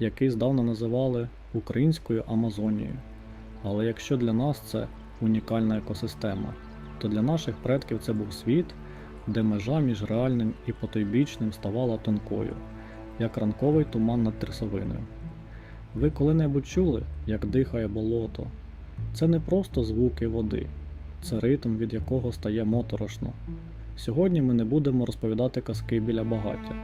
який здавна називали українською Амазонією. Але якщо для нас це унікальна екосистема, то для наших предків це був світ, де межа між реальним і потойбічним ставала тонкою, як ранковий туман над трясовиною. Ви коли-небудь чули, як дихає болото? Це не просто звуки води, це ритм, від якого стає моторошно. Сьогодні ми не будемо розповідати казки біля багаття.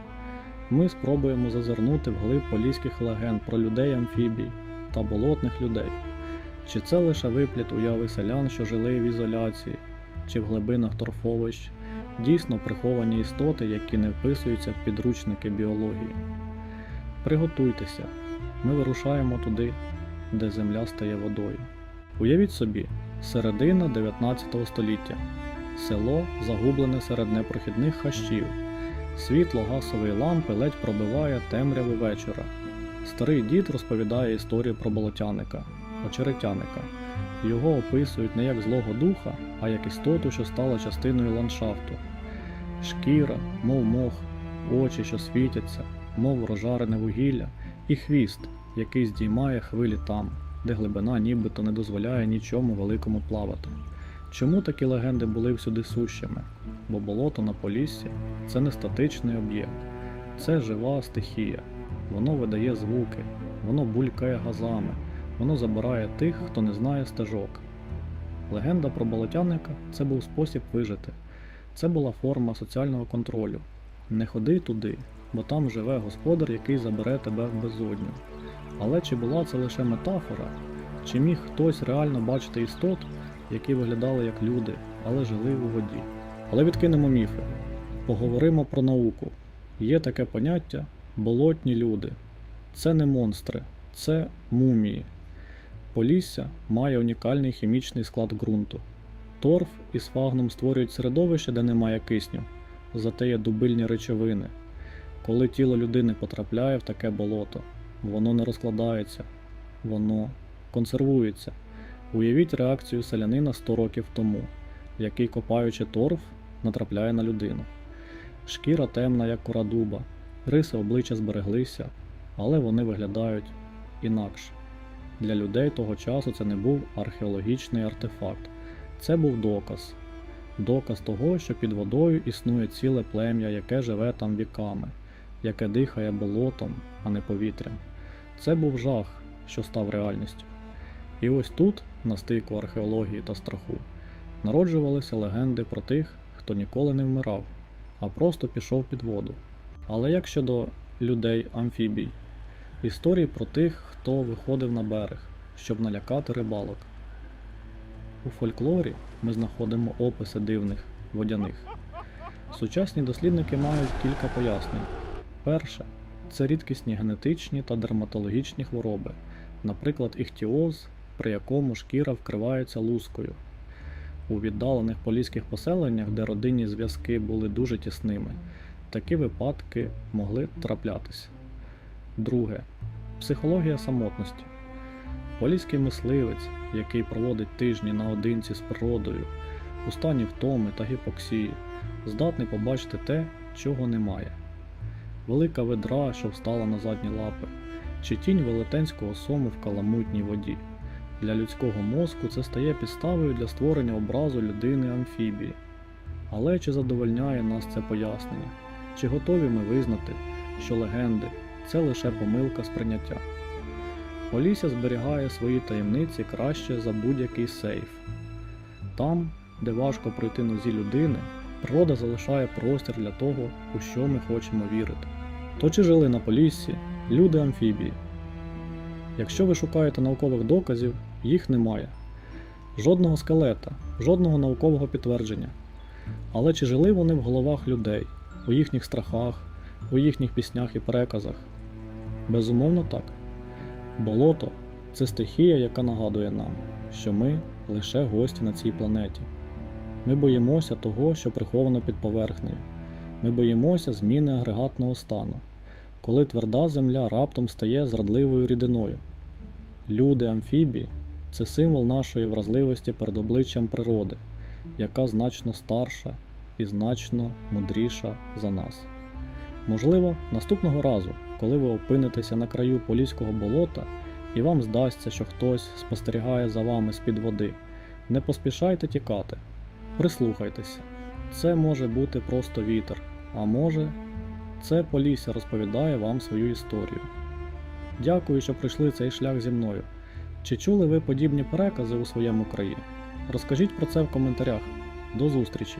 Ми спробуємо зазирнути вглиб поліських легенд про людей-амфібій та болотних людей. Чи це лише випліт уяви селян, що жили в ізоляції, чи в глибинах торфовищ дійсно приховані істоти, які не вписуються в підручники біології? Приготуйтеся, ми вирушаємо туди, де земля стає водою. Уявіть собі, середина 19 століття. Село загублене серед непрохідних хащів. Світло газової лампи ледь пробиває темряву вечора. Старий дід розповідає історію про болотяника, очеретяника. Його описують не як злого духа, а як істоту, що стала частиною ландшафту. Шкіра, мов мох, очі, що світяться, мов розжарене вугілля, і хвіст, який здіймає хвилі там, де глибина нібито не дозволяє нічому великому плавати. Чому такі легенди були всюди сущими? Бо болото на Поліссі – це не статичний об'єкт, це жива стихія. Воно видає звуки, воно булькає газами, воно забирає тих, хто не знає стежок. Легенда про болотяника – це був спосіб вижити. Це була форма соціального контролю. Не ходи туди, бо там живе господар, який забере тебе в безодню. Але чи була це лише метафора? Чи міг хтось реально бачити істот, які виглядали як люди, але жили у воді? Але відкинемо міфи. Поговоримо про науку. Є таке поняття – болотні люди. Це не монстри, це мумії. Полісся має унікальний хімічний склад ґрунту. Торф і сфагнум створюють середовище, де немає кисню, зате є дубильні речовини. Коли тіло людини потрапляє в таке болото, воно не розкладається, воно консервується. Уявіть реакцію селянина 100 років тому, який, копаючи торф, натрапляє на людину. Шкіра темна, як кора дуба, риси обличчя збереглися, але вони виглядають інакше. Для людей того часу це не був археологічний артефакт, це був доказ. Доказ того, що під водою існує ціле плем'я, яке живе там віками, яке дихає болотом, а не повітрям. Це був жах, що став реальністю. І ось тут, на стику археології та страху, народжувалися легенди про тих, хто ніколи не вмирав, а просто пішов під воду. Але як щодо людей-амфібій? Історії про тих, хто виходив на берег, щоб налякати рибалок. У фольклорі ми знаходимо описи дивних водяних. Сучасні дослідники мають кілька пояснень. Перше – це рідкісні генетичні та дерматологічні хвороби, наприклад, іхтіоз, при якому шкіра вкривається лускою. У віддалених поліських поселеннях, де родинні зв'язки були дуже тісними, такі випадки могли траплятися. Друге – психологія самотності. Поліський мисливець, який проводить тижні наодинці з природою, у стані втоми та гіпоксії, здатний побачити те, чого немає. Велика ведра, що встала на задні лапи, чи тінь велетенського сому в каламутній воді. Для людського мозку це стає підставою для створення образу людини-амфібії. Але чи задовольняє нас це пояснення? Чи готові ми визнати, що легенди – це лише помилка сприйняття? Полісся зберігає свої таємниці краще за будь-який сейф. Там, де важко пройти нозі людини, природа залишає простір для того, у що ми хочемо вірити. То чи жили на Поліссі люди-амфібії? Якщо ви шукаєте наукових доказів, їх немає. Жодного скелета, жодного наукового підтвердження. Але чи жили вони в головах людей, у їхніх страхах, у їхніх піснях і переказах? Безумовно так. Болото – це стихія, яка нагадує нам, що ми лише гості на цій планеті. Ми боїмося того, що приховано під поверхнею. Ми боїмося зміни агрегатного стану, коли тверда земля раптом стає зрадливою рідиною. Люди-амфібії – це символ нашої вразливості перед обличчям природи, яка значно старша і значно мудріша за нас. Можливо, наступного разу, коли ви опинитеся на краю Поліського болота і вам здасться, що хтось спостерігає за вами з-під води, не поспішайте тікати. Прислухайтеся. Це може бути просто вітер, а може, це Полісся розповідає вам свою історію. Дякую, що пройшли цей шлях зі мною. Чи чули ви подібні перекази у своєму краї? Розкажіть про це в коментарях. До зустрічі!